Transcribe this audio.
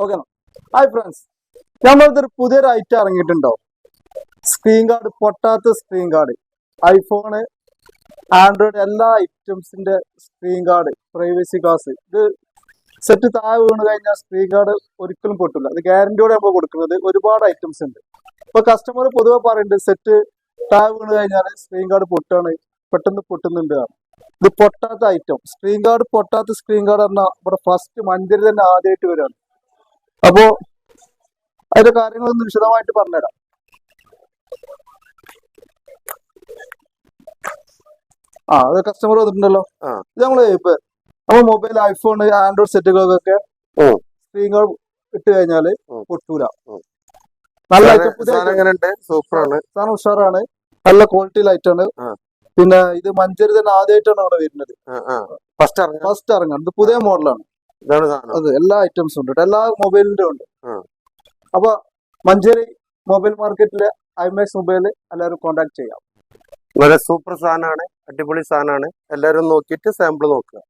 Okay. Hi friends, നമ്മളിതൊരു പുതിയൊരു item ഇറങ്ങിയിട്ടുണ്ടോ? സ്ക്രീൻ ഗാർഡ്, പൊട്ടാത്ത സ്ക്രീൻ ഗാർഡ്. ഐഫോണ്, ആൻഡ്രോയിഡ് എല്ലാ ഐറ്റംസിന്റെ സ്ക്രീൻ ഗാർഡ്, പ്രൈവസി ഗ്ലാസ്. ഇത് സെറ്റ് താഴെ വീണ് കഴിഞ്ഞാൽ സ്ക്രീൻ ഗാർഡ് ഒരിക്കലും പൊട്ടില്ല. ഇത് ഗ്യാരണ്ടിയോടെ നമ്മൾ കൊടുക്കുന്നത്. ഒരുപാട് ഐറ്റംസ് ഉണ്ട്. ഇപ്പൊ കസ്റ്റമർ പൊതുവെ പറയുന്നുണ്ട് സെറ്റ് താഴെ വീണ് കഴിഞ്ഞാൽ സ്ക്രീൻ ഗാർഡ് പൊട്ടാണ്, പെട്ടെന്ന് പൊട്ടുന്നുണ്ട്. ഇത് പൊട്ടാത്ത ഐറ്റം സ്ക്രീൻ ഗാർഡ്, പൊട്ടാത്ത സ്ക്രീൻ ഗാർഡ് പറഞ്ഞാൽ ഇവിടെ ഫസ്റ്റ് മഞ്ചേരി തന്നെ ആദ്യമായിട്ട് വരികയാണ്. അപ്പോ അതിന്റെ കാര്യങ്ങളൊന്ന് വിശദമായിട്ട് പറഞ്ഞുതരാം. അത് കസ്റ്റമർ വന്നിട്ടുണ്ടല്ലോ. ഇത് നമ്മള് ഇപ്പൊ നമ്മൾ മൊബൈൽ, ഐഫോൺ, ആൻഡ്രോയിഡ് സെറ്റുകൾക്കൊക്കെ സ്ക്രീൻ ഗാർഡ് ഇട്ട് കഴിഞ്ഞാല് പൊട്ടൂല. നല്ല സൂപ്പറാണ്, സാധനം ഉഷാറാണ്, നല്ല ക്വാളിറ്റി ലൈറ്റ് ആണ്. പിന്നെ ഇത് മഞ്ചേരി തന്നെ ആദ്യമായിട്ടാണ് അവിടെ വരുന്നത്. ഫസ്റ്റ് ഇറങ്ങാൻ ഇത് പുതിയ മോഡലാണ്. അത് എല്ലാ ഐറ്റംസും ഉണ്ട്, എല്ലാ മൊബൈലിന്റെ ഉണ്ട്. അപ്പൊ മഞ്ചേരി മൊബൈൽ മാർക്കറ്റിലെ ഐമാക്സ് മൊബൈൽ എല്ലാവരും കോൺടാക്ട് ചെയ്യാം. വളരെ സൂപ്പർ സാധനമാണ്, അടിപൊളി സാധനമാണ്. എല്ലാവരും നോക്കിയിട്ട് സാമ്പിൾ നോക്കുക.